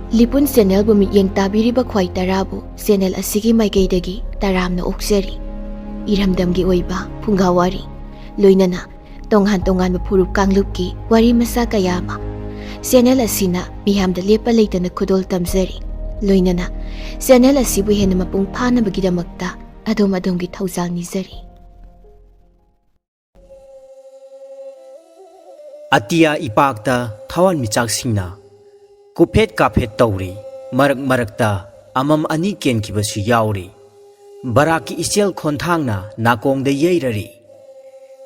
ꯂꯤꯄꯨꯟ ꯆꯦꯅꯦꯜꯕꯨ ꯃꯤꯠꯌꯦꯡ ꯇꯥꯕꯤꯔꯤꯕ ꯈ꯭ꯋꯥꯏ ꯇꯔꯥꯕꯨ ꯆꯦꯅꯦꯜ ꯑꯁꯤꯒꯤ ꯃꯥꯏꯀꯩꯗꯒꯤ ꯇꯔꯥꯝꯅ ꯑꯣꯛꯆꯔꯤ꯫ ꯏꯔꯝꯗꯝꯒꯤ ꯑꯣꯏꯕ ꯐꯨꯡꯒꯥꯋꯥꯔꯤ ꯂꯣꯏꯅꯅ ꯇꯣꯉꯥꯟ ꯇꯣꯉꯥꯟꯕ ꯐꯨꯔꯨꯞ ꯀꯥꯡꯂꯨꯞꯀꯤ ꯋꯥꯔꯤ ꯃꯆꯥ ꯀꯌꯥ ꯑꯃ ꯆꯦꯅꯦꯜ ꯑꯁꯤꯅ ꯃꯤꯌꯥꯝꯗ ꯂꯦꯞꯄ ꯂꯩꯇꯅ ꯈꯨꯗꯣꯜ ꯇꯝꯖꯔꯤ꯫ ꯂꯣꯏꯅꯅ ꯆꯦꯅꯦꯜ ꯑꯁꯤꯕꯨ ꯍꯦꯟꯅ ꯃꯄꯨꯡ ꯐꯥꯅꯕꯒꯤꯗꯃꯛꯇ ꯑꯗꯣꯝꯒꯤ ꯊꯧꯖꯥꯜ ꯅꯤꯖꯔꯤ꯫ ꯑꯇꯤꯌꯥ ꯏꯄꯥꯛꯇ ꯊꯋꯥꯟꯃꯤꯆꯥꯛꯁꯤꯡꯅ ꯀꯨꯐꯦꯠ ꯀꯥꯐꯦꯠ ꯇꯧꯔꯤ꯫ ꯃꯔꯛ ꯃꯔꯛꯇ ꯑꯃꯝ ꯑꯅꯤ ꯀꯦꯟꯈꯤꯕꯁꯨ ꯌꯥꯎꯔꯤ꯫ ꯕꯔꯥꯛꯀꯤ ꯏꯆꯦꯜ ꯈꯣꯟꯊꯥꯡꯅ ꯅꯥꯀꯣꯡꯗ ꯌꯩꯔꯔꯤ꯫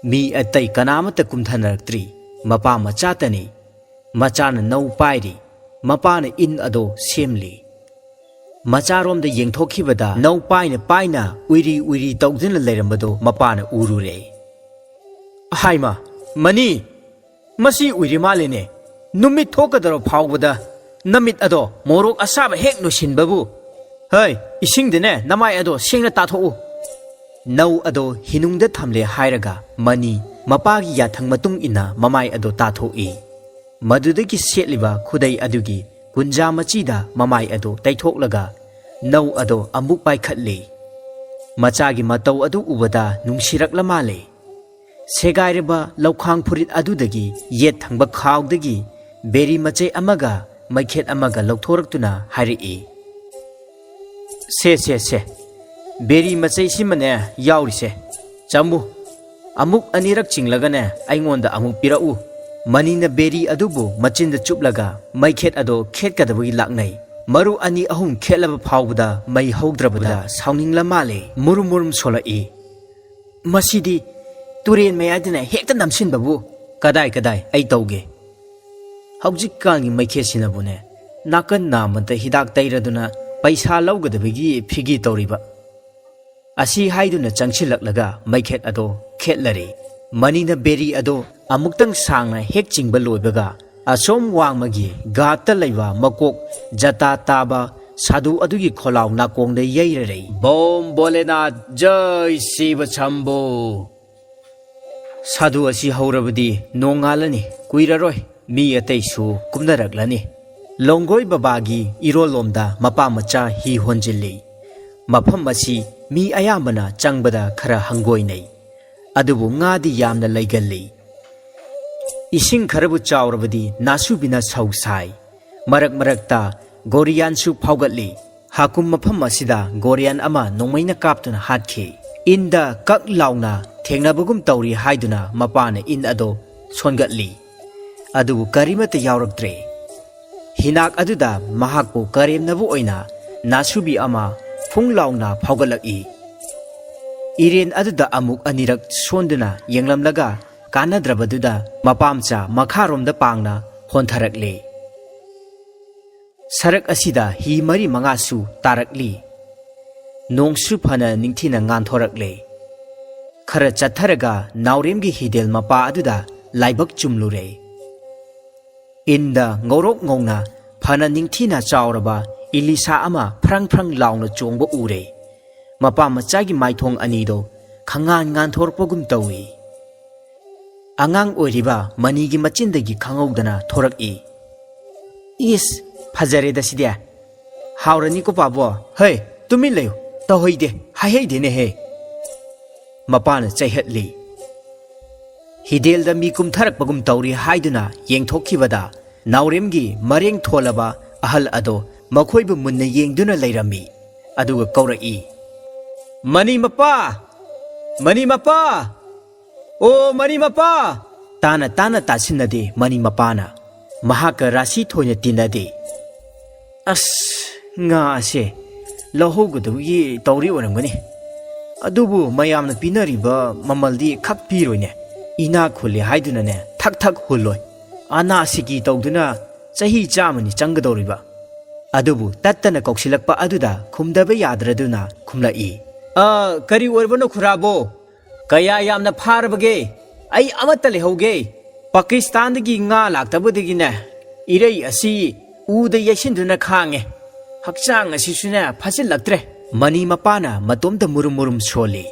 ꯃꯤ ꯑꯇꯩ ꯀꯅꯥꯃꯠꯇ ꯀꯨꯝꯊꯅꯔꯛꯇ꯭ꯔꯤ꯫ ꯃꯄꯥ ꯃꯆꯥꯇꯅꯤ꯫ ꯃꯆꯥꯅ ꯅꯧ ꯄꯥꯏꯔꯤ꯫ ꯃꯄꯥꯅ ꯏꯟ ꯑꯗꯣ ꯁꯦꯝꯂꯤ꯫ ꯃꯆꯥꯔꯣꯝꯗ ꯌꯦꯡꯊꯣꯛꯈꯤꯕꯗ ꯅꯧ ꯄꯥꯏꯅ ꯄꯥꯏꯅ ꯎꯏꯔꯤ ꯎꯏꯔꯤ ꯇꯧꯗꯨꯅ ꯂꯩꯔꯝꯕꯗꯣ ꯃꯄꯥꯅ ꯎꯔꯨꯔꯦ꯫ ꯍꯥꯏꯃ ꯃꯅꯤ, ꯃꯁꯤ ꯎꯏꯔꯤ ꯃꯥꯜꯂꯦꯅꯦ꯫ ꯅꯨꯃꯤꯠ ꯊꯣꯛꯀꯗꯧꯔ ꯐꯥꯎꯕꯗ ꯅꯃꯤꯠ ꯑꯗꯣ ꯃꯣꯔꯣꯛ ꯑꯁꯥꯕ ꯍꯦꯛ ꯅꯣꯏꯁꯤꯟꯕꯕꯨ꯫ ꯍꯩ, ꯏꯁꯤꯡꯗꯅꯦ ꯅꯃꯥꯏ ꯑꯗꯣ ꯁꯦꯡꯅ ꯇꯥꯊꯣꯛꯎ꯫ ꯅꯧ ꯑꯗꯣ ꯍꯤꯅꯨꯡꯗ ꯊꯝꯂꯦ ꯍꯥꯏꯔꯒ ꯃꯅꯤ ꯃꯄꯥꯒꯤ ꯌꯥꯊꯪ ꯃꯇꯨꯡ ꯏꯟꯅ ꯃꯃꯥꯏ ꯑꯗꯣ ꯇꯥꯊꯣꯛꯏ꯫ ꯃꯗꯨꯗꯒꯤ ꯁꯦꯠꯂꯤꯕ ꯈꯨꯗꯩ ꯑꯗꯨꯒꯤ ꯀꯨꯟꯖꯥ ꯃꯆꯤꯗ ꯃꯃꯥꯏ ꯑꯗꯣ ꯇꯩꯊꯣꯛꯂꯒ ꯅꯧ ꯑꯗꯣ ꯑꯃꯨꯛ ꯄꯥꯏꯈꯠꯂꯤ꯫ ꯃꯆꯥꯒꯤ ꯃꯇꯧ ꯑꯗꯨ ꯎꯕꯗ ꯅꯨꯡꯁꯤꯔꯛꯂ ꯃꯥꯜꯂꯦ꯫ ꯁꯦꯒꯥꯏꯔꯕ ꯂꯧꯈꯥꯡ ꯐꯨꯔꯤꯠ ꯑꯗꯨꯗꯒꯤ ꯌꯦꯠ ꯊꯪꯕ ꯈꯥꯎꯗꯒꯤ ꯕꯦꯔꯤ ꯃꯆꯩ ꯑꯃꯒ ꯃꯩꯈꯦꯠ ꯑꯃꯒ ꯂꯧꯊꯣꯔꯛꯇꯨꯅ ꯍꯥꯏꯔꯛꯏ꯫ ꯁꯦ, ꯕꯦꯔꯤ ꯃꯆꯩꯁꯤꯃꯅꯦ ꯌꯥꯎꯔꯤꯁꯦ, ꯆꯝꯃꯨ꯫ ꯑꯃꯨꯛ ꯑꯅꯤꯔꯛ ꯆꯤꯡꯂꯒꯅꯦ ꯑꯩꯉꯣꯟꯗ ꯑꯃꯨꯛ ꯄꯤꯔꯛꯎ꯫ ꯃꯅꯤꯅ ꯕꯦꯔꯤ ꯑꯗꯨꯕꯨ ꯃꯆꯤꯟꯗ ꯆꯨꯞꯂꯒ ꯃꯩꯈꯦꯠ ꯑꯗꯣ ꯈꯦꯠꯀꯗꯕꯒꯤ ꯂꯥꯛꯅꯩ꯫ ꯃꯔꯨ ꯑꯅꯤ ꯑꯍꯨꯝ ꯈꯦꯠꯂꯕ ꯐꯥꯎꯕꯗ ꯃꯩ ꯍꯧꯗ꯭ꯔꯕꯗ ꯁꯥꯎꯅꯤꯡꯂ ꯃꯥꯜꯂꯦ꯫ ꯃꯨꯔꯨꯝ ꯃꯨꯔꯨꯝ ꯁꯣꯜꯂꯛꯏ꯫ ꯃꯁꯤꯗꯤ ꯇꯨꯔꯦꯟ ꯃꯌꯥꯏꯗꯅ ꯍꯦꯛꯇ ꯅꯝꯁꯤꯟꯕꯕꯨ꯫ ꯀꯗꯥꯏ ꯑꯩ ꯇꯧꯒꯦ꯫ ꯍꯧꯖꯤꯛꯀꯥꯟꯒꯤ ꯃꯩꯈꯦꯠꯁꯤꯅꯕꯨꯅꯦ ꯅꯥꯀꯟ ꯅꯥꯝꯃꯗ ꯍꯤꯗꯥꯛ ꯇꯩꯔꯗꯨꯅ ꯄꯩꯁꯥ ꯂꯧꯒꯗꯕꯒꯤ ꯐꯤꯒꯤ ꯇꯧꯔꯤꯕ꯫ ꯑꯁꯤ ꯍꯥꯏꯗꯨꯅ ꯆꯪꯁꯤꯜꯂꯛꯂꯒ ꯃꯩꯈꯦꯠ ꯑꯗꯣ ꯈꯦꯠꯂꯔꯤ꯫ ꯃꯅꯤꯅ ꯕꯦꯔꯤ ꯑꯗꯣ ꯑꯃꯨꯛꯇꯪ ꯁꯥꯡꯅ ꯍꯦꯛ ꯆꯤꯡꯕ ꯂꯣꯏꯕꯒ ꯑꯁꯣꯝ ꯋꯥꯡꯃꯒꯤ ꯘꯥꯠꯇ ꯂꯩꯕ ꯃꯀꯣꯛ ꯖꯇꯥ ꯇꯥꯕ ꯁꯥꯗꯨ ꯑꯗꯨꯒꯤ ꯈꯣꯜꯂꯥꯎ ꯅꯥꯀꯣꯡꯗ ꯌꯩꯔꯔꯤ꯫ ꯕꯣꯝ ꯚꯣꯂꯦꯅꯥꯊ ꯖय ꯁꯤꯕ ꯁꯝꯚꯨ꯫ ꯁꯥꯗꯨ ꯑꯁꯤ ꯍꯧꯔꯕꯗꯤ ꯅꯣꯡꯉꯥꯜꯂꯅꯤ꯫ ꯀꯨꯏꯔꯔꯣꯏ ꯃꯤ ꯑꯇꯩꯁꯨ ꯀꯨꯝꯅꯔꯛꯂꯅꯤ꯫ ꯂꯣꯡꯒꯣꯏ ꯕꯕꯥꯒꯤ ꯏꯔꯣꯜꯂꯣꯝꯗ ꯃꯄꯥ ꯃꯆꯥ ꯍꯤ ꯍꯣꯟꯖꯤꯜꯂꯤ꯫ ꯃꯐꯝ ꯑꯁꯤ ꯃꯤ ꯑꯌꯥꯝꯕꯅ ꯆꯪꯕꯗ ꯈꯔ ꯍꯪꯒꯣꯏꯅꯩ꯫ ꯑꯗꯨꯕꯨ ꯉꯥꯗꯤ ꯌꯥꯝꯅ ꯂꯩꯒꯜꯂꯤ꯫ ꯏꯁꯤꯡ ꯈꯔꯕꯨ ꯆꯥꯎꯔꯕꯗꯤ ꯅꯥꯁꯨꯕꯤꯅ ꯁꯧ ꯁꯥꯏ꯫ ꯃꯔꯛ ꯃꯔꯛꯇ ꯒꯣꯔꯤꯌꯥꯟꯁꯨ ꯐꯥꯎꯒꯠꯂꯤ꯫ ꯍꯥꯀꯨꯝ ꯃꯐꯝ ꯑꯁꯤꯗ ꯒꯣꯔꯤꯌꯥꯟ ꯑꯃ ꯅꯣꯡꯃꯩꯅ ꯀꯥꯞꯇꯨꯅ ꯍꯥꯠꯈꯤ꯫ ꯏꯟꯗ ꯀꯛ ꯂꯥꯎꯅ ꯊꯦꯡꯅꯕꯒꯨꯝ ꯇꯧꯔꯤ ꯍꯥꯏꯗꯨꯅ ꯃꯄꯥꯅ ꯏꯟ ꯑꯗꯣ ꯁꯣꯟꯒꯠꯂꯤ꯫ ꯑꯗꯨꯕꯨ ꯀꯔꯤꯃꯠꯇ ꯌꯥꯎꯔꯛꯇ꯭ꯔꯦ꯫ ꯍꯤꯅꯥꯛ ꯑꯗꯨꯗ ꯃꯍꯥꯛꯄꯨ ꯀꯔꯦꯝꯅꯕ ꯑꯣꯏꯅ ꯅꯥꯁꯨꯕꯤ ꯑꯃ ꯐꯨꯡ ꯂꯥꯎꯅ ꯐꯥꯎꯒꯠꯂꯛꯏ꯫ ꯏꯔꯦꯟ ꯑꯗꯨꯗ ꯑꯃꯨꯛ ꯑꯅꯤꯔꯛ ꯁꯣꯟꯗꯨꯅ ꯌꯦꯡꯂꯝꯂꯒ ꯀꯥꯟꯅꯗ꯭ꯔꯕꯗꯨꯗ ꯃꯄꯥꯝꯆꯥ ꯃꯈꯥꯔꯣꯝꯗ ꯄꯥꯡꯅ ꯍꯣꯟꯊꯔꯛꯂꯦ꯫ ꯁꯔꯛ ꯑꯁꯤꯗ ꯍꯤ ꯃꯔꯤ ꯃꯉꯥꯁꯨ ꯇꯥꯔꯛꯂꯤ꯫ ꯅꯣꯡꯁꯨ ꯐꯅ ꯅꯤꯡꯊꯤꯅ ꯉꯥꯟꯊꯣꯔꯛꯂꯦ꯫ ꯈꯔ ꯆꯠꯊꯔꯒ ꯅꯥꯎꯔꯦꯝꯒꯤ ꯍꯤꯗꯦꯜ ꯃꯄꯥ ꯑꯗꯨꯗ ꯂꯥꯏꯕꯛ ꯆꯨꯝꯂꯨꯔꯦ꯫ ꯏꯟꯗ ꯉꯧꯔꯣꯛ ꯉꯧꯅ ꯐꯅ ꯅꯤꯡꯊꯤꯅ ꯆꯥꯎꯔꯕ ꯏꯂꯤꯁꯥ ꯑꯃ ꯐ꯭ꯔꯪ ꯐ꯭ꯔꯪ ꯂꯥꯎꯅ ꯆꯣꯡꯕ ꯎꯔꯦ꯫ ꯃꯄꯥ ꯃꯆꯥꯒꯤ ꯃꯥꯏꯊꯣꯡ ꯑꯅꯤꯗꯣ ꯈꯪꯉꯥꯟ ꯉꯥꯟꯊꯣꯔꯛꯄꯒꯨꯝ ꯇꯧꯏ꯫ ꯑꯉꯥꯡ ꯑꯣꯏꯔꯤꯕ ꯃꯅꯤꯒꯤ ꯃꯆꯤꯟꯗꯒꯤ ꯈꯪꯍꯧꯗꯅ ꯊꯣꯔꯛꯏ꯫ ꯏꯁ, ꯐꯖꯔꯦꯗ ꯁꯤꯗꯤ꯫ ꯍꯥꯎꯔꯅꯤꯀꯣ ꯄꯥꯕꯣ꯫ ꯍꯩ, ꯇꯨꯃꯤꯟ ꯂꯩꯌꯨ, ꯇꯧꯍꯩꯗꯦ, ꯍꯥꯏꯍꯩꯗꯦꯅꯦꯍꯦ꯫ ꯃꯄꯥꯅ ꯆꯩꯍꯠꯂꯤ꯫ ꯍꯤꯗꯦꯜꯗ ꯃꯤ ꯀꯨꯝꯊꯔꯛꯄꯒꯨꯝ ꯇꯧꯔꯤ ꯍꯥꯏꯗꯨꯅ ꯌꯦꯡꯊꯣꯛꯈꯤꯕꯗ ꯅꯥꯎꯔꯦꯝꯒꯤ ꯃꯔꯦꯡ ꯊꯣꯜꯂꯕ ꯑꯍꯜ ꯑꯗꯣ ꯃꯈꯣꯏꯕꯨ ꯃꯨꯟꯅ ꯌꯦꯡꯗꯨꯅ ꯂꯩꯔꯝꯃꯤ꯫ ꯑꯗꯨꯒ ꯀꯧꯔꯛꯏ꯫ ꯃꯅꯤ ꯃꯄꯥ! ꯃꯅꯤ ꯃꯄꯥ! ꯑꯣ ꯃꯅꯤ ꯃꯄꯥ! ꯇꯥꯅ ꯇꯥꯁꯤꯟꯅꯗꯦ ꯃꯅꯤ ꯃꯄꯥꯅ꯫ ꯃꯍꯥꯛꯀ ꯔꯥꯁꯤ ꯊꯣꯏꯅ ꯇꯤꯟꯅꯗꯦ꯫ ꯑꯁ, ꯉꯥ ꯑꯁꯦ ꯂꯧꯍꯧꯒꯗꯕꯒꯤ ꯇꯧꯔꯤ ꯑꯣꯏꯔꯝꯒꯅꯤ꯫ ꯑꯗꯨꯕꯨ ꯃꯌꯥꯝꯅ ꯄꯤꯅꯔꯤꯕ ꯃꯃꯜꯗꯤ ꯈꯛ ꯄꯤꯔꯣꯏꯅꯦ꯫ ꯏꯅꯥꯛ ꯈꯨꯜꯂꯦ ꯍꯥꯏꯗꯨꯅꯅꯦ ꯊꯛ ꯍꯨꯜꯂꯣꯏ꯫ ꯑꯅꯥꯁꯤꯀꯤ ꯇꯧꯗꯨꯅ ꯆꯍꯤ 100 ꯆꯪꯒꯗꯧꯔꯤꯕ꯫ ꯑꯗꯨꯕꯨ ꯇꯠꯇꯅ ꯀꯧꯁꯤꯜꯂꯛꯄ ꯑꯗꯨꯗ ꯈꯨꯝꯗꯕ ꯌꯥꯗ꯭ꯔꯗꯨꯅ ꯈꯨꯝꯂꯛꯏ꯫ ꯀꯔꯤ ꯑꯣꯏꯔꯕꯅꯣ ꯈꯨꯔꯥꯕꯣ? ꯀꯌꯥ ꯌꯥꯝꯅ ꯐꯥꯔꯕꯒꯦ? ꯑꯩ ꯑꯃꯠꯇ ꯂꯩꯍꯧꯒꯦ꯫ ꯄꯥꯀꯤꯁꯇꯥꯟꯗꯒꯤ ꯉꯥ ꯂꯥꯛꯇꯕꯗꯒꯤꯅꯦ ꯏꯔꯩ ꯑꯁꯤ ꯎꯗ ꯌꯩꯁꯤꯟꯗꯨꯅ ꯈꯥꯡꯉꯦ꯫ ꯍꯛꯆꯥꯡ ꯑꯁꯤꯁꯨꯅꯦ ꯐꯆꯤꯜꯂꯛꯇ꯭ꯔꯦ꯫ ꯃꯅꯤ ꯃꯄꯥꯅ ꯃꯇꯣꯝꯇ ꯃꯨꯔꯨꯝ ꯃꯨꯔꯨꯝ ꯁꯣꯜꯂꯤ꯫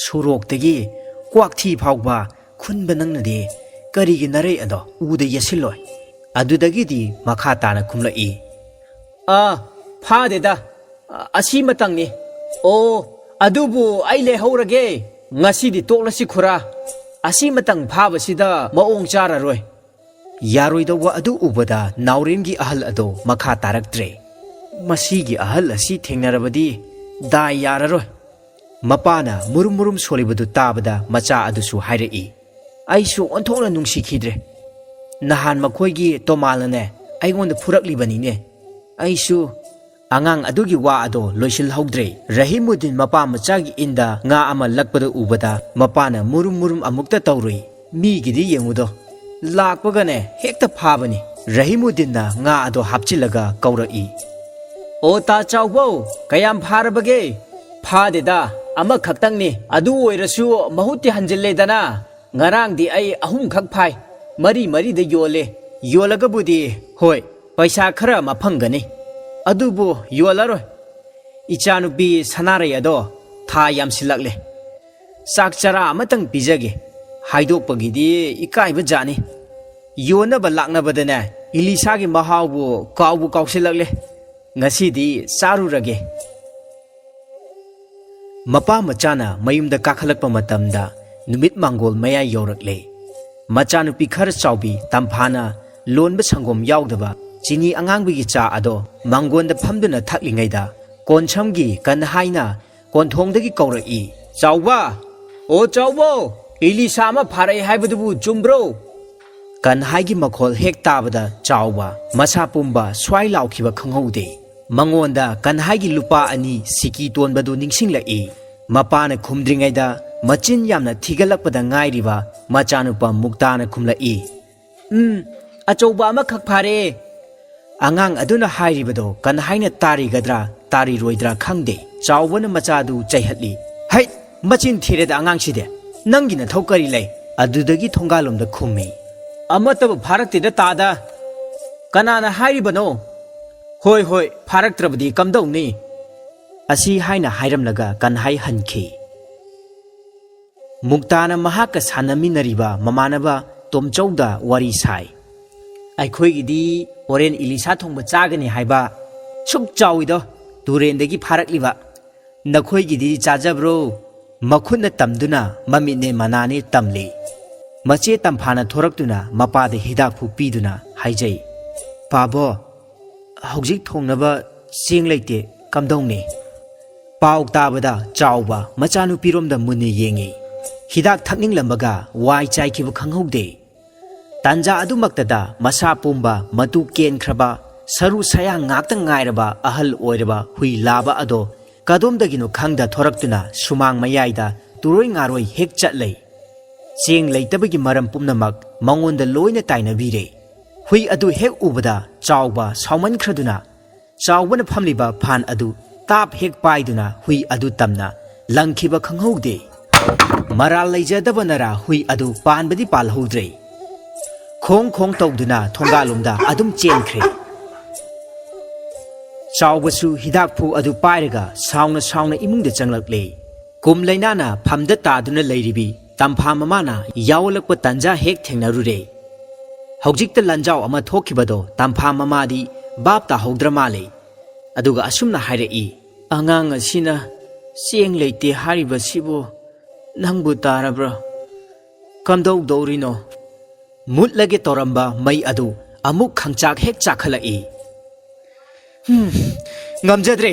ꯁꯣꯔꯣꯛꯇꯒꯤ ꯀ꯭ꯋꯥꯛꯊꯤ ꯐꯥꯎꯕ ꯈꯨꯟꯕ ꯅꯪꯅꯗꯤ ꯀꯔꯤꯒꯤ ꯅꯔꯩ ꯑꯗꯣ ꯎꯗ ꯌꯦꯠꯁꯤꯜꯂꯣꯏ? ꯑꯗꯨꯗꯒꯤꯗꯤ ꯃꯈꯥ ꯇꯥꯅ ꯈꯨꯝꯂꯛꯏ꯫ ꯐꯥꯗꯦꯗ ꯑꯁꯤ ꯃꯇꯪꯅꯤ ꯑꯣ ꯑꯗꯨꯕꯨ ꯑꯩ ꯂꯩꯍꯧꯔꯒꯦ ꯉꯁꯤꯗꯤ ꯇꯣꯛꯂꯁꯤ ꯈꯨꯔꯥ ꯑꯁꯤ ꯃꯇꯪ ꯐꯥꯕꯁꯤꯗ ꯃꯑꯣꯡ ꯆꯥꯔꯔꯣꯏ ꯌꯥꯔꯣꯏꯗꯧꯕ ꯑꯗꯨ ꯎꯕꯗ ꯅꯥꯎꯔꯦꯝꯒꯤ ꯑꯍꯜ ꯑꯗꯣ ꯃꯈꯥ ꯇꯥꯔꯛꯇ꯭ꯔꯦ ꯃꯁꯤꯒꯤ ꯑꯍꯜ ꯑꯁꯤ ꯊꯦꯡꯅꯔꯕꯗꯤ ꯗꯥꯏ ꯌꯥꯔꯔꯣꯏ ꯃꯄꯥꯅ ꯃꯨꯔꯨꯝ ꯃꯨꯔꯨꯝ ꯁꯣꯜꯂꯤꯕꯗꯨ ꯇꯥꯕꯗ ꯃꯆꯥ ꯑꯗꯨꯁꯨ ꯍꯥꯏꯔꯛꯏ ꯑꯩꯁꯨ ꯑꯣꯟꯊꯣꯛꯅ ꯅꯨꯡꯁꯤꯈꯤꯗ꯭ꯔꯦ ꯅꯍꯥꯟ ꯃꯈꯣꯏꯒꯤ ꯇꯣꯃꯥꯜꯅꯅꯦ ꯑꯩꯉꯣꯟꯗ ꯐꯨꯔꯛꯂꯤꯕꯅꯤꯅꯦ ꯑꯩꯁꯨ ꯑꯉꯥꯡ ꯑꯗꯨꯒꯤ ꯋꯥ ꯑꯗꯣ ꯂꯣꯏꯁꯤꯜꯍꯧꯗ꯭ꯔꯦ ꯔꯍꯤꯃꯨꯗꯤꯟ ꯃꯄꯥ ꯃꯆꯥꯒꯤ ꯏꯟꯗ ꯉꯥ ꯑꯃ ꯂꯛꯄꯗ ꯎꯕꯗ ꯃꯄꯥꯅ ꯃꯨꯔꯨꯝ ꯃꯨꯔꯨꯝ ꯑꯃꯨꯛꯇ ꯇꯧꯔꯨꯏ ꯃꯤꯒꯤꯗꯤ ꯌꯦꯡꯉꯨꯗꯣ ꯂꯥꯛꯄꯒꯅꯦ ꯍꯦꯛꯇ ꯐꯥꯕꯅꯤ ꯔꯍꯤꯃꯨꯗꯤꯟꯅ ꯉꯥ ꯑꯗꯣ ꯍꯥꯞꯆꯤꯜꯂꯒ ꯀꯧꯔꯛꯏ ꯑꯣ ꯇꯥ ꯆꯥꯎꯕꯧ ꯀꯌꯥꯝ ꯐꯥꯔꯕꯒꯦ ꯐꯥꯗꯦꯗ ꯑꯃꯈꯛꯇꯪꯅꯤ ꯑꯗꯨ ꯑꯣꯏꯔꯁꯨ ꯃꯍꯨꯠꯇꯤ ꯍꯟꯖꯤꯜꯂꯦꯗꯅ ꯉꯔꯥꯡꯗꯤ ꯑꯩ 3ꯈꯛ ꯐꯥꯏ ꯃꯔꯤꯗ ꯌꯣꯜꯂꯦ ꯌꯣꯜꯂꯒꯕꯨꯗꯤ ꯍꯣꯏ ꯄꯩꯁꯥ ꯈꯔ ꯑꯃ ꯐꯪꯒꯅꯤ ꯑꯗꯨꯕꯨ ꯌꯣꯜꯂꯔꯣꯏ ꯏꯆꯥꯅꯨꯄꯤ ꯁꯅꯥꯔꯩ ꯑꯗꯣ ꯊꯥ ꯌꯥꯝꯁꯤꯜꯂꯛꯂꯦ ꯆꯥꯛ ꯆꯔꯥ ꯑꯃꯇꯪ ꯄꯤꯖꯒꯦ ꯍꯥꯏꯗꯣꯛꯄꯒꯤꯗꯤ ꯏꯀꯥꯏꯕ ꯖꯥꯠꯅꯤ ꯌꯣꯟꯅꯕ ꯂꯥꯛꯅꯕꯗꯅꯦ ꯏꯂꯤꯁꯥꯒꯤ ꯃꯍꯥꯎꯕꯨ ꯀꯥꯎꯕꯨ ꯀꯥꯎꯁꯤꯜꯂꯛꯂꯦ ꯉꯁꯤꯗꯤ ꯆꯥꯔꯨꯔꯒꯦ ꯃꯄꯥ ꯃꯆꯥꯅ ꯃꯌꯨꯝꯗ ꯀꯥꯈꯠꯂꯛꯄ ꯃꯇꯝꯗ ꯅꯨꯃꯤꯠ ꯃꯥꯡꯒꯣꯜ ꯃꯌꯥꯏ ꯌꯧꯔꯛꯂꯦ ꯃꯆꯥꯅꯨꯄꯤ ꯈꯔ ꯆꯥꯎꯕꯤ ꯇꯝꯐꯥꯅ ꯂꯣꯟꯕ ꯁꯪꯒꯣꯝ ꯌꯥꯎꯗꯕ ꯆꯤꯅꯤ ꯑꯉꯥꯡꯕꯒꯤ ꯆꯥ ꯑꯗꯣ ꯃꯥꯡꯒꯣꯟꯗ ꯐꯝꯗꯨꯅ ꯊꯛꯂꯤꯉꯩꯗ ꯀꯣꯟꯁꯝꯒꯤ ꯀꯟꯍꯥꯏꯅ ꯀꯣꯟꯊꯣꯡꯗꯒꯤ ꯀꯧꯔꯛꯏ ꯆꯥꯎꯕ ꯑꯣ ꯆꯥꯎꯕ ꯏꯂꯤꯁꯥ ꯑꯃ ꯐꯥꯔꯛꯏ ꯍꯥꯏꯕꯗꯨꯕꯨ ꯆꯨꯝꯕ꯭ꯔꯣ ꯀꯟꯍꯥꯏꯒꯤ ꯃꯈꯣꯜ ꯍꯦꯛ ꯇꯥꯕꯗ ꯆꯥꯎꯕ ꯃꯁꯥ ꯄꯨꯝꯕ ꯁ꯭ꯋꯥꯏ ꯂꯥꯎꯈꯤꯕ ꯈꯪꯍꯧꯗꯦ ꯃꯉꯣꯟꯗ ꯀꯟꯍꯥꯏꯒꯤ ꯂꯨꯄꯥ 2 ꯁꯤꯀꯤ ꯇꯣꯟꯕꯗꯨ ꯅꯤꯡꯁꯤꯡꯂꯛꯏ ꯃꯄꯥꯅ ꯈꯨꯝꯗ꯭ꯔꯤꯉꯩꯗ ꯃꯆꯤꯟ ꯌꯥꯝꯅ ꯊꯤꯒꯠꯂꯛꯄꯗ ꯉꯥꯏꯔꯤꯕ ꯃꯆꯥꯅꯨꯄꯥ ꯃꯨꯛꯇꯥꯅ ꯈꯨꯝꯂꯛꯏ ꯑꯆꯧꯕ ꯑꯃꯈꯛ ꯐꯥꯔꯦ ꯑꯉꯥꯡ ꯑꯗꯨꯅ ꯍꯥꯏꯔꯤꯕꯗꯣ ꯀꯟꯍꯥꯏꯅ ꯇꯥꯔꯤꯒꯗ꯭ꯔꯥ ꯇꯥꯔꯤꯔꯣꯏꯗ꯭ꯔꯥ ꯈꯪꯗꯦ ꯆꯥꯎꯕꯅ ꯃꯆꯥꯗꯨ ꯆꯩꯍꯠꯂꯤ ꯍꯩ ꯃꯆꯤꯟ ꯊꯤꯔꯦꯗ ꯑꯉꯥꯡꯁꯤꯗꯤ ꯅꯪꯒꯤ ꯅꯊꯧ ꯀꯔꯤ ꯂꯩ ꯑꯗꯨꯗꯒꯤ ꯊꯣꯡꯒꯥꯜꯂꯣꯝꯗ ꯈꯨꯝꯃꯤ ꯑꯃꯠꯇꯕꯨ ꯐꯥꯔꯛꯇꯦꯗ ꯇꯥꯗ ꯀꯅꯥꯅ ꯍꯥꯏꯔꯤꯕꯅꯣ ꯍꯣꯏ ꯐꯥꯔꯛꯇ꯭ꯔꯕꯗꯤ ꯀꯝꯗꯧꯅꯤ ꯑꯁꯤ ꯍꯥꯏꯅ ꯍꯥꯏꯔꯝꯂꯒ ꯀꯟꯍꯥꯏ ꯍꯟꯈꯤ ꯃꯨꯛꯇꯥꯅ ꯃꯍꯥꯛꯀ ꯁꯥꯟꯅꯃꯤꯟꯅꯔꯤꯕ ꯃꯃꯥꯟꯅꯕ ꯇꯣꯝꯆꯧꯗ ꯋꯥꯔꯤ ꯁꯥꯏ ꯑꯩꯈꯣꯏꯒꯤꯗꯤ ꯍꯣꯔꯦꯟ ꯏꯂꯤꯁꯥ ꯊꯣꯡꯕ ꯆꯥꯒꯅꯤ ꯍꯥꯏꯕ ꯁꯨꯛ ꯆꯥꯎꯏꯗꯣ ꯇꯨꯔꯦꯟꯗꯒꯤ ꯐꯥꯔꯛꯂꯤꯕ ꯅꯈꯣꯏꯒꯤꯗꯤ ꯆꯥꯖꯕ꯭ꯔꯣ ꯃꯈꯨꯠꯅ ꯇꯝꯗꯨꯅ ꯃꯃꯤꯠꯅꯦ ꯃꯅꯥꯅꯦ ꯇꯝꯂꯤ ꯃꯆꯦ ꯇꯝꯐꯥꯅ ꯊꯣꯔꯛꯇꯨꯅ ꯃꯄꯥꯗ ꯍꯤꯗꯥꯛꯐꯨ ꯄꯤꯗꯨꯅ ꯍꯥꯏꯖꯩ ꯄꯥꯕꯣ ꯍꯧꯖꯤꯛ ꯊꯣꯡꯅꯕ ꯆꯦꯡ ꯂꯩꯇꯦ ꯀꯝꯗꯧꯅꯤ ꯄꯥꯎ ꯇꯥꯕꯗ ꯆꯥꯎꯕ ꯃꯆꯥꯅꯨꯄꯤꯔꯣꯝꯗ ꯃꯨꯟꯅ ꯌꯦꯡꯉꯤ ꯍꯤꯗꯥꯛ ꯊꯛꯅꯤꯡꯂꯝꯕꯒ ꯋꯥꯏ ꯆꯥꯏꯈꯤꯕ ꯈꯪꯍꯧꯗꯦ ꯇꯥꯟꯖꯥ ꯑꯗꯨꯃꯛꯇꯗ ꯃꯁꯥ ꯄꯨꯝꯕ ꯃꯇꯨ ꯀꯦꯟꯈ꯭ꯔꯕ ꯁꯔꯨ ꯁꯌꯥꯡ ꯉꯥꯛꯇ ꯉꯥꯏꯔꯕ ꯑꯍꯜ ꯑꯣꯏꯔꯕ ꯍꯨꯏ ꯂꯥꯕ ꯑꯗꯣ ꯀꯗꯣꯝꯗꯒꯤꯅꯣ ꯈꯪꯗ ꯊꯣꯔꯛꯇꯨꯅ ꯁꯨꯃꯥꯡ ꯃꯌꯥꯏꯗ ꯇꯨꯔꯣꯏ ꯉꯥꯔꯣꯏ ꯍꯦꯛ ꯆꯠꯂꯩ ꯆꯦꯡ ꯂꯩꯇꯕꯒꯤ ꯃꯔꯝ ꯄꯨꯝꯅꯃꯛ ꯃꯉꯣꯟꯗ ꯂꯣꯏꯅ ꯇꯥꯏꯅꯕꯤꯔꯦ ꯍꯨꯏ ꯑꯗꯨ ꯍꯦꯛ ꯎꯕꯗ ꯆꯥꯎꯕ ꯁꯥꯎꯃꯟꯈ꯭ꯔꯗꯨꯅ ꯆꯥꯎꯕꯅ ꯐꯝꯂꯤꯕ ꯐꯥꯟ ꯑꯗꯨ ꯇꯥꯞ ꯍꯦꯛ ꯄꯥꯏꯗꯨꯅ ꯍꯨꯏ ꯑꯗꯨ ꯇꯝꯅ ꯂꯪꯈꯤꯕ ꯈꯪꯍꯧꯗꯦ ꯃꯔꯥꯜ ꯂꯩꯖꯗꯕꯅꯔꯥ ꯍꯨꯏ ꯑꯗꯨ ꯄꯥꯟꯕꯗꯤ ꯄꯥꯜꯍꯧꯗ꯭ꯔꯦ ꯈꯣꯡ ꯇꯧꯗꯨꯅ ꯊꯣꯡꯒꯥꯜꯂꯣꯝꯗ ꯑꯗꯨꯝ ꯆꯦꯟꯈ꯭ꯔꯦ ꯆꯥꯎꯕꯁꯨ ꯍꯤꯗꯥꯛꯐꯨ ꯑꯗꯨ ꯄꯥꯏꯔꯒ ꯁꯥꯎꯅ ꯏꯃꯨꯡꯗ ꯆꯪꯂꯛꯂꯦ ꯀꯨꯝ ꯂꯩꯅꯥꯅ ꯐꯝꯗ ꯇꯥꯗꯨꯅ ꯂꯩꯔꯤꯕꯤ ꯇꯝꯐꯥ ꯃꯃꯥꯅ ꯌꯥꯎꯂꯛꯄ ꯇꯟꯖꯥ ꯍꯦꯛ ꯊꯦꯡꯅꯔꯨꯔꯦ ꯍꯧꯖꯤꯛꯇ ꯂꯟꯖꯥꯎ ꯑꯃ ꯊꯣꯛꯈꯤꯕꯗꯣ ꯇꯝꯐꯥ ꯃꯃꯥꯗꯤ ꯕꯥꯞ ꯇꯥꯍꯧꯗ꯭ꯔ ꯃꯥꯜꯂꯦ ꯑꯗꯨꯒ ꯑꯁꯨꯝꯅ ꯍꯥꯏꯔꯛꯏ ꯑꯉꯥꯡ ꯑꯁꯤꯅ ꯆꯦꯡ ꯂꯩꯇꯦ ꯍꯥꯏꯔꯤꯕꯁꯤꯕꯨ ꯅꯪꯕꯨ ꯇꯥꯔꯕ꯭ꯔꯥ ꯀꯝꯗꯧꯗꯧꯔꯤꯅꯣ ꯃꯨꯠꯂꯒꯦ ꯇꯧꯔꯝꯕ ꯃꯩ ꯑꯗꯨ ꯑꯃꯨꯛ ꯈꯪꯆꯥꯛ ꯍꯦꯛ ꯆꯥꯛꯈꯠꯂꯛꯏ ꯉꯝꯖꯗ꯭ꯔꯦ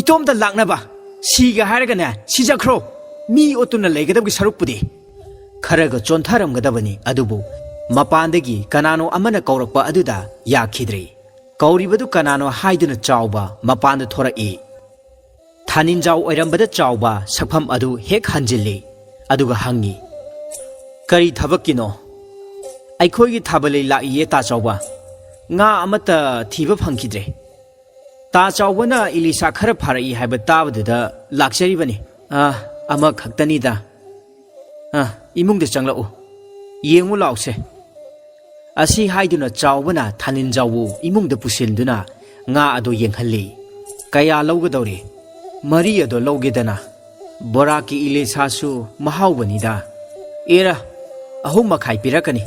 ꯏꯇꯣꯝꯇ ꯂꯥꯛꯅꯕ ꯁꯤꯒ ꯍꯥꯏꯔꯒꯅꯦ ꯁꯤꯖꯈ꯭ꯔꯣ ꯃꯤ ꯑꯣꯠꯇꯨꯅ ꯂꯩꯒꯗꯕꯒꯤ ꯁꯔꯨꯛꯄꯨꯗꯤ ꯈꯔꯒ ꯆꯣꯟꯊꯔꯝꯒꯗꯕꯅꯤ ꯑꯗꯨꯕꯨ ꯃꯄꯥꯟꯗꯒꯤ ꯀꯅꯥꯅꯣ ꯑꯃꯅ ꯀꯧꯔꯛꯄ ꯑꯗꯨꯗ ꯌꯥꯈꯤꯗ꯭ꯔꯦ ꯀꯧꯔꯤꯕꯗꯨ ꯀꯅꯥꯅꯣ ꯍꯥꯏꯗꯨꯅ ꯆꯥꯎꯕ ꯃꯄꯥꯟꯗ ꯊꯣꯔꯛꯏ ꯊꯥꯅꯤꯟꯖꯥꯎ ꯑꯣꯏꯔꯝꯕꯗ ꯆꯥꯎꯕ ꯁꯛꯐꯝ ꯑꯗꯨ ꯍꯦꯛ ꯍꯟꯖꯤꯜꯂꯤ ꯑꯗꯨꯒ ꯍꯪꯉꯤ ꯀꯔꯤ ꯊꯕꯛꯀꯤꯅꯣ ꯑꯩꯈꯣꯏꯒꯤ ꯊꯥꯕꯜꯂꯩ ꯂꯥꯛꯏꯌꯦ ꯇꯥ ꯆꯥꯎꯕ ꯉꯥ ꯑꯃꯠꯇ ꯊꯤꯕ ꯐꯪꯈꯤꯗ꯭ꯔꯦ ꯇꯥ ꯆꯥꯎꯕꯅ ꯏꯂꯤꯁꯥ ꯈꯔ ꯐꯥꯔꯛꯏ ꯍꯥꯏꯕ ꯇꯥꯕꯗꯨꯗ ꯂꯥꯛꯆꯔꯤꯕꯅꯤ ꯑꯃꯈꯛꯇꯅꯤꯗ ꯏꯃꯨꯡꯗ ꯆꯪꯂꯛꯎ ꯌꯦꯡꯉꯨ ꯂꯥꯎꯁꯦ ꯑꯁꯤ ꯍꯥꯏꯗꯨꯅ ꯆꯥꯎꯕꯅ ꯊꯥꯅꯤꯟꯖꯥꯎꯕꯨ ꯏꯃꯨꯡꯗ ꯄꯨꯁꯤꯟꯗꯨꯅ ꯉꯥ ꯑꯗꯨ ꯌꯦꯡꯍꯜꯂꯤ ꯀꯌꯥ ꯂꯧꯒꯗꯧꯔꯤ 3 ꯑꯗꯣ ꯂꯧꯒꯦꯗꯅ ꯕꯣꯔꯥꯀꯤ ꯏꯂꯤꯁꯥꯁꯨ ꯃꯍꯥꯎꯕꯅꯤꯗ ꯑꯦꯔꯥ 3.5 ꯄꯤꯔꯛꯀꯅꯤ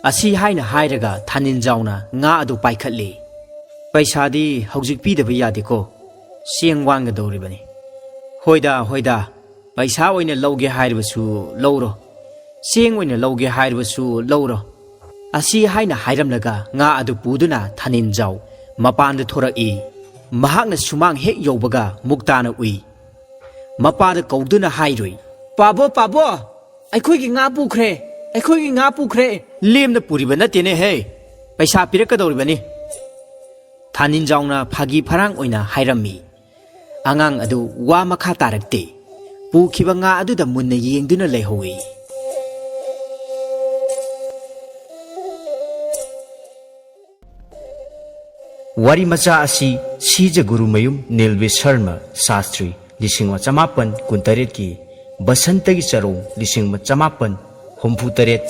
ꯑꯁꯤ ꯍꯥꯏꯅ ꯍꯥꯏꯔꯒ ꯊꯥꯅꯤꯟꯖꯥꯎꯅ ꯉꯥ ꯑꯗꯨ ꯄꯥꯏꯈꯠꯂꯤ पैसादी हौजिक पीदबा यादेको सेंग वांगदौरिबनी होइदा पैसा ओइना लौगे हाइरबसु लौरो सेंग ओइना लौगे हाइरबसु लौरो असी हाइना हाइरमलगा nga adu puduna thanin jaw mapanda thoraki mahakna sumang hek yobaga muktana ui mapada kauduna hairoi pabo aikhoi gi nga pukhre lemna puriba natene he paisa pirakadoribani thanin jawna phagi pharang oina hairami angang adu wa makha tarakte pukhiba nga adu da munna yengduna lehowi Wari macha asi Sija Guru Mayum Nilvi Sharma Sastri Lisingwa Chamapan Kuntaret ki Basantagi Charong Lisingwa Chamapan Hompu Taret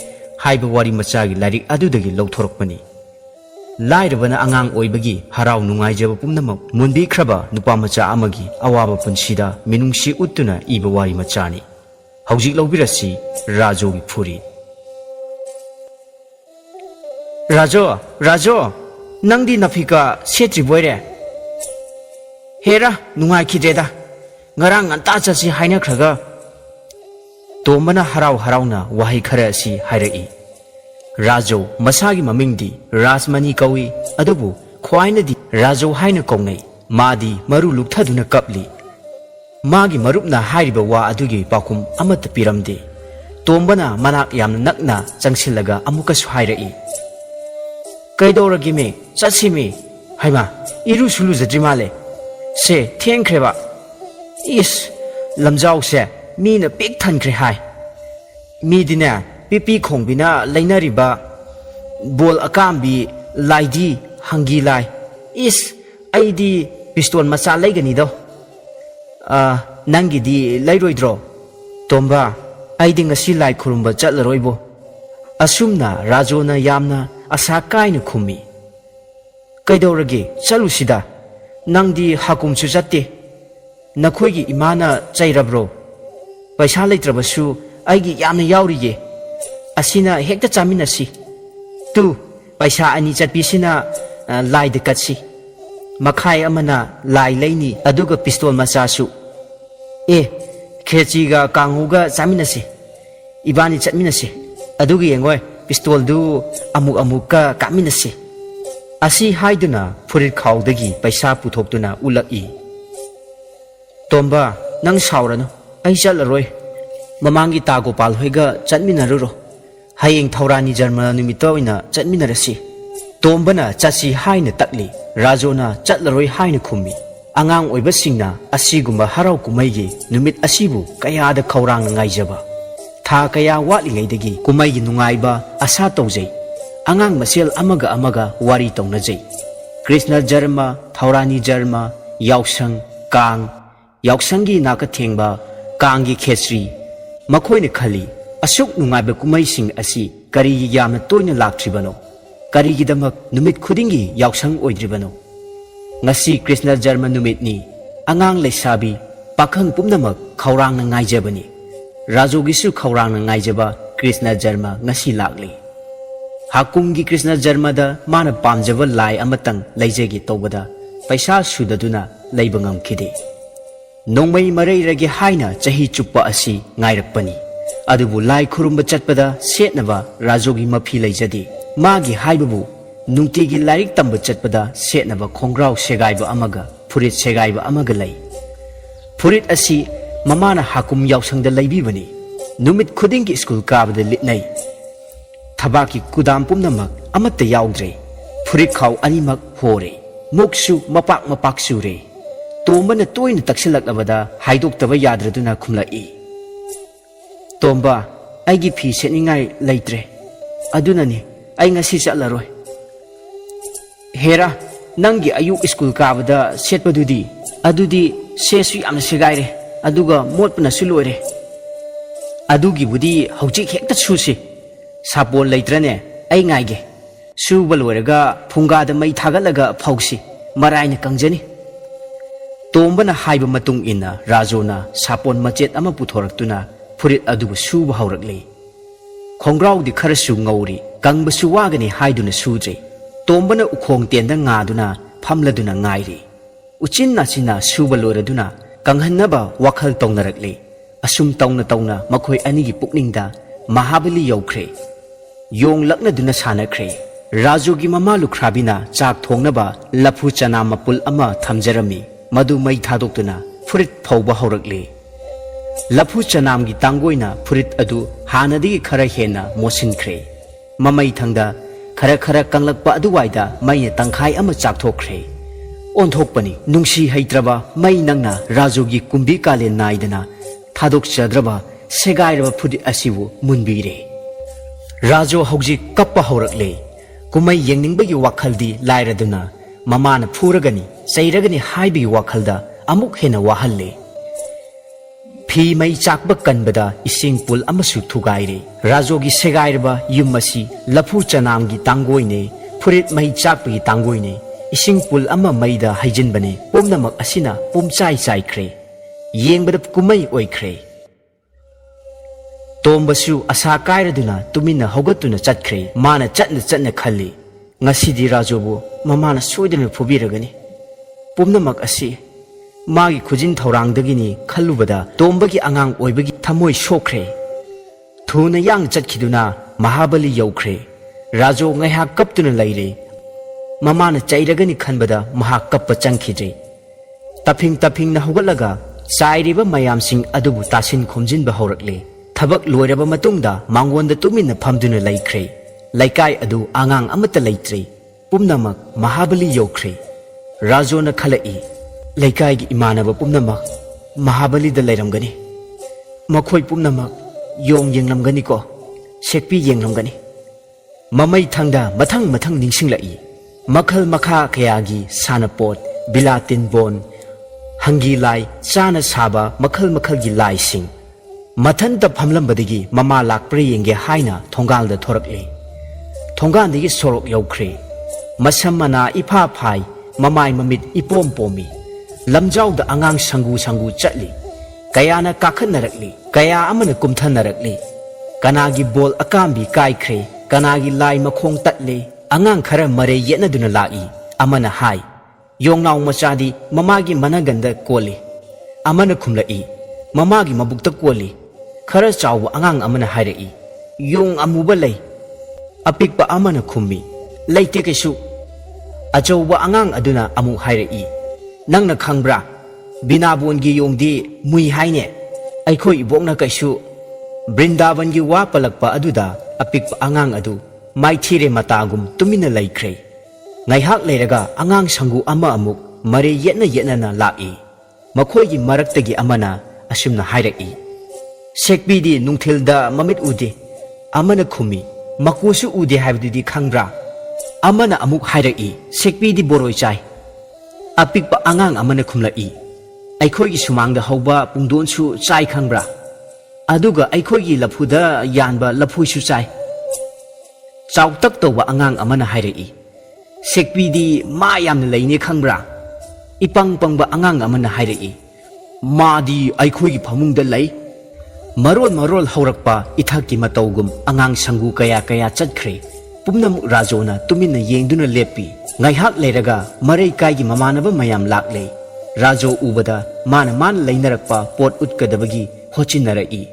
Haiba Wari macha gi larik adudagi lauthorokpani Lairabana angang oibagi harau nungai jaba pumnamak mundi khraba nupa macha amagi awaba punsida minungsi uttuna iba wari machani Haujik laubirasi Rajo gi phuri Rajo Nangdi nafika setri boire Hera nungai khideda ngarang anta chasi haina khraga Tomana harau na wahi khara si hairei Rajo masagi mamingdi Rasmani kawi adubu khwaina di Rajo haina kongnai madi maru lukthaduna kapli Magi marupna hairiba wa adugi pakum amata piramde Tombana manak yamna nakna changsilaga amukasu hairei Kaidoragi me chatsimi haima iru sulu zadrimale se thengkreba is lamjau se mina pik thankre hai mi dina pipi khongbina lainariba bol akambi laidi hangi lai is aidi pistol macha laigani do nangi di lairoidro tomba aidi ngasi lai khurumba chatlaroibo asumna rajona yamna asa kaina khumi kaidoragi chalusida nangdi hakum chu jatte nakhoigi imana chairabro paisa leitrabasu aigi yamna yauriye asina hekta chaminasi tu paisa ani chatpisina lai de katsi makhai amana lai leini aduga pistol machasu khechiga kanguga chaminasi ibani chatminasi adugi yengoi pistol du amuka kaminasi asi haiduna furit khawdagi paisa puthokduna ulaki tomba nang saurano ai chalaroi mamangi tagopal hoiga chatminaruro hayeng thaurani jarma numita oina chatminarasi tombana chachi haina takli rajona chatlaroi haina khumi angang oiba singna asigumba harau kumaigi numit asibu kayada khawrang ngaijaba Tha kaya watlingaidagi kumaigi nungaiba asa tawjai angang masel amaga wari tawnajai Krishna Jarma Thaurani Jarma Yausang Kang Yausanggi naka thengba Kanggi khechri makhoina khali asuk nungaiba kumaising asi karigi yamna toina laktribano karigi damak numit khudingi yausang oidribano ngasi Krishna Jarma numitni angang leisabi pakhang pumnamak khawrang na ngaijabani Rajogisu khawrang na ngaijaba Krishna Jarma ngasi lakli Hakumgi Krishna Jarma da mana pamjaba lai amatang laijegi tawbada paisa sudaduna leiba ngamkhide nongmai marai rage haina chahi chuppa asi ngairakpani adubu lai khurumba chatpada setnaba rajogi mafi laijadi magi haibabu nungtigi lairik tamba chatpada setnaba khongrau segaiba amaga furit segaiba amaga lai furit asi Mamana hakum yausangda laibibani numit khudingi school kabada litnai thabaki kudam pumnamak amatta yaudre furit khaw animak hore muksu mapak sure tombana toina taksilakabada haidoktaba yadraduna khumlai tomba aigi phi setningai leitre adunani ai ngasi chatlaroi hera nangi ayuk school kabada setpadudi adudi sesu yamna segaire aduga motpana suloire adugi budi hojik hekta susi sapol leitrane ai ngaige suba loiraga phunga da mai thagalaga phausi maraina kangjani tombana haiba matung inna rajona sapon machet ama puthoraktuna furit adubu suba haurakle khongrau di kharasu ngauri kangba suwagani haiduna sudre tombana ukhong tenda ngaduna famladuna ngairi uchin nachina suba loraduna kanghannaba wakhal tongnarakle asum tongna makhoi ani gi pukningda Mahabali yaukhre yong lakna duna sanakre Raju gi mama lukhrabina chak thongnaba laphu chana mapul ama thamjarami madu mai thadoktuna furit phauba haurakle laphu chanam gi tangoina furit adu hanadi khara hena mosinkhre mamai thangda khara kanglakpa aduwaida mai tangkhai ama chak thokre onthokpani nungsi haitraba mai nangna Raju gi kumbi kale naidana thadok chadraba segairaba fudi asibu munbire Raju hauji kappa haurakle kumai yengningba gi wakhaldi lairaduna mamana phuragani sairagani haibi wakhalda amuk hena wahalle phi mai chakba kanbada ising pul amasu thugaire Raju gi segairaba yumasi laphu chanam gi tangoine furit mai chakpa gi tangoine ising pul ama maida haijinbane pomnamak asina pomchai chaikhre yengbada kumai oikhre Tombasu asa kairaduna tumina hogatuna chatkre mana chatna khalli ngasidi Rajobu mamana soidana phobiragani pumnamak asi magi khujin thorangdagini khallubada tombagi angang oibagi thamoi sokre thuna yang chatkiduna Mahabali yaukhre Rajo ngaiha kaptuna laire mamana chairagani khanbada maha kappa changkhidre taping na hogalaga chairiba mayamsing adubu tasin khomjinba haurakle Thabak loiraba matungda mangonda tumina phamduna laikre laikai adu angang amata laitre pumnamak Mahabali yaukhre Rajona khalai laikai gi imanaba pumnamak Mahabali da lairamgani makhoi pumnamak yong yenglamgani ko sekpi yenglamgani mamai thangda mathang ningsinglai makhal makha kayagi sanapot bilatin bon hangi lai chana saba makhal gi lai sing Mathanta phamlambadagi mama lakpre yenge haina thongalda thorakle thongandagi sorok yaukhre masamana ipha phai mamai mamit ipom pomi lamjawda angang sangu chatli kayana kakhannarakli kaya amana kumthanarakli kanagi bol akambi kaikhre kanagi lai makhong tatle angang khara mare yenaduna lai amana hai yongnaw machadi mamagi managanda koli amana khumlai mamagi mabukta koli khara chawwa angang amana hairei yong amuba lei apikpa amana khummi leite kesu achawwa angang aduna amu hairei nangna khangbra binabon gi yongdi mui haine aikhoi ibokna kaisu brindavan gi wa palakpa aduda apikpa angang adu maithire matagum tumina laikre ngaihak leiraga angang sangu ama amuk mare yetna na lai makhoi gi maraktagi amana asumna hairei Sekbidi nungthilda mamit ude amana khumi makusu ude habdudi khangra amana amuk hairai sekbidi boroi chai apikpa angang amana khumlai aikhoi gi sumangda hauba pungdon su chai khangra aduga aikhoi gi laphuda yanba laphui su chai chawtak toba angang amana hairai sekbidi ma yamna leine khangra ipang pangba angang amana hairai madi aikhoi gi phamungda lei Marol haurakpa ithaki matawgum angang sangu kaya chatkre pumnamuk Rajona tumina yengduna lepi ngaihak leiraga marai kaigi mamanaba mayam lakle Rajo ubada man leinarakpa pot utkadabagi hochinnarai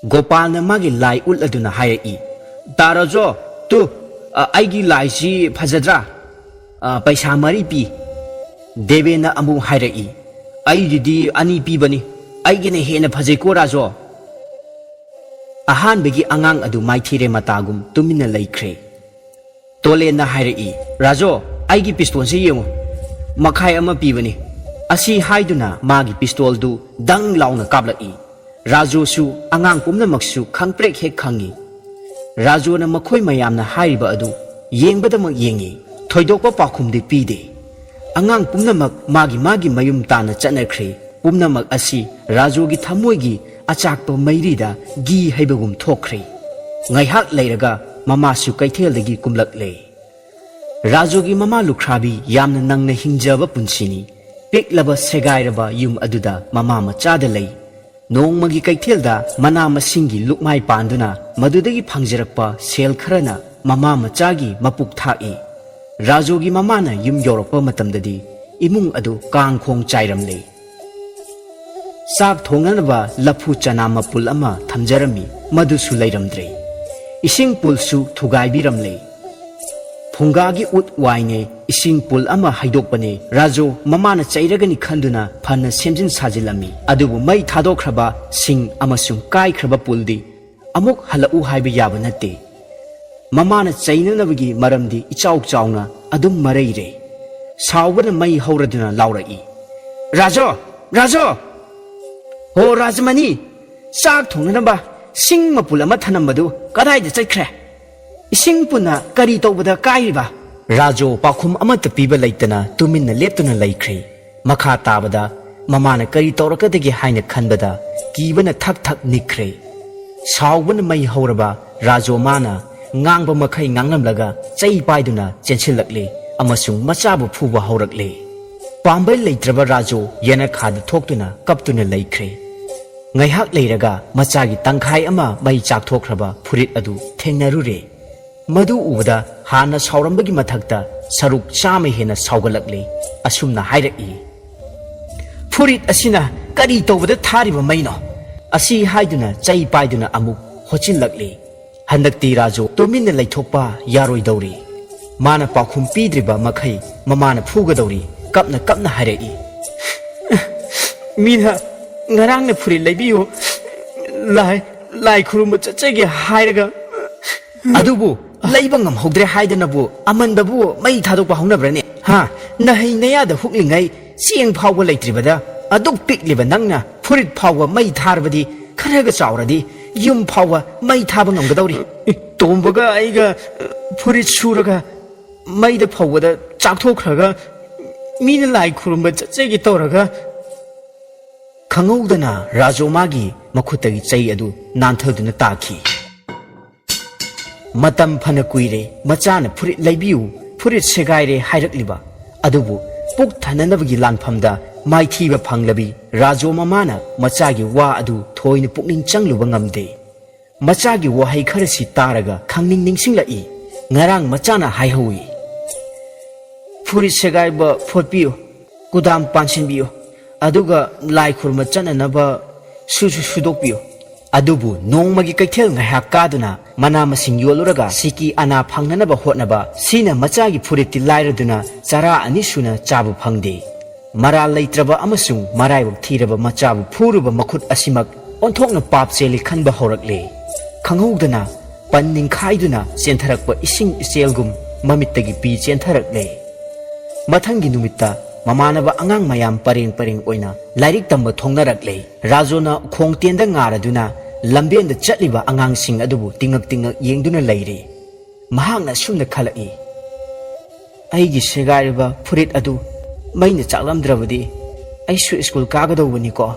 Gopalna magi lai uladuna hairi Tarajo tu aigi lai si phajadra paisa mari pi Devena amu hairi aigidi ani pi bani Aigine hena phajai ko Rajo ahan begi angang adu maithire matagum tumina laikre tole na hairi Rajo aigi pistol se yengo makhai ama pibani asi haiduna magi pistol du dang launa kablai Rajo su angang pumna maksu khangprek he khangi Rajo na makhoi mayamna haiba adu yengbada mak yengi thoidokpa pakhumde pide angang pumna mak magi mayum tana chanakre pumnamak asi Rajo gi thamoigi achakpa mairida gi haibagum thokre ngaihak leiraga mama su kaitheldagi kumlakle Rajo gi mama lukhrabi yamna nangna hingjaba punsini piklaba segairaba yum aduda mama machada lei nongmagi kaithelda mana masingi lukmai panduna madudagi phangjarakpa sel kharana mama machagi mapuk thai Rajogi mamana yum yorokpa matamdadi imung adu kangkhong chairamle. Sak thongnanaba laphu chana mapul ama thamjarami madusu leiramdre. Ising pulsu thugaibiramle. Phungagi ut waine ising pul ama haidokpane Rajo mamana chairagani khanduna phanna semjin sajilami. Adubu mai thadokhraba sing amasung kaikhraba puldi amuk halau haiba yaba natte. Mamana chainanabagi maramdi ichauk chauna adum mareire. Saubana mai hauraduna laurai. Rajo! Rajo! Ho Rajmani! Sak thongnanaba sing mapul ama thanambadu kadaida chaikhre? Ising puna kari tawbada kairiba. Rajo pakhum amata piba laitana tuminna leptuna laikhre. Makha tabada mamana kari tawrakadagi haina khanbada kibana thak thak nikhre. Saubana mai hauraba Rajo mana ngang ba makai ngangnam laga chai paiduna chenchilakle amasung machabu phuba haurakle. Pambai leitraba Rajo yana khada thoktuna kaptuna laikhre. Ngaihak leiraga machagi tangkhai ama mai chak thokhraba phurit adu thengnarure. Madu ubada hana saurambagi mathakta saruk chama hena saugalakle asumna hairaki. Phurit asina kari tawbada thariba maino. Asi haiduna chai paiduna amuk hochilakle. Handakti Rajo tuminna laithokpa yaroi dauri. Mana pakhum pidriba makhai mamana phugadori kapna kapna hairaki. Mina ngarangna phurit laibiyo lai khurumba chachege hairaga. Adubu laiba ngamhodre haidanabu amandabu mai thadokpa haunabrane. Ha nahai nayada huklingai sieng phawba laitribada aduk pikliba nangna phurit phawba mai tharbadi kharaga chauradi yum phawba mai thaba ngamgadawri. Tombaga aiga phurit suraga maida phawbada chakthokraga mina lai khurumba chachege tawraga khangudana Rajo magi makhutagi chai adu nanthaduna taki. Matam phana kuire machana phurit laibiu phurit segaire hairakliba adubu puk thananabagi lanphamda maithiba phanglabi Rajo mamana machagi wa adu thoina pukning changluba ngamde. Machagi wahai kharasi taraga khangning ningsinglai ngarang machana haihui. Phurit segaiba photpiu kudam pansinbiu aduga lai khurma chananaba susu sudokpiu. Adubu nongmagi kaithel ngahak kaduna mana masing yoluraga siki ana phangnanaba hotnaba sina machagi phuriti lairaduna chara ani suna chabu phangde. Mara leitraba amasung maraibak thiraba machabu phuruba makhut asimak onthokna pap cheli khanba horakle. Khanghodana panning khaiduna chentharakpa ising iselgum mamittagi pi chentharakle. Mathangi numitta mamanaba angang mayam pareng pareng oina lairik tamba thongnarakle. Rajona khongtenda ngaraduna lambenda chatliba angang sing adubu tingak tingak yengduna leire. Mahangna sumna khalai. Aigi segariba phurit adu maina chaklamdrabadi aisu school kagadawani ko.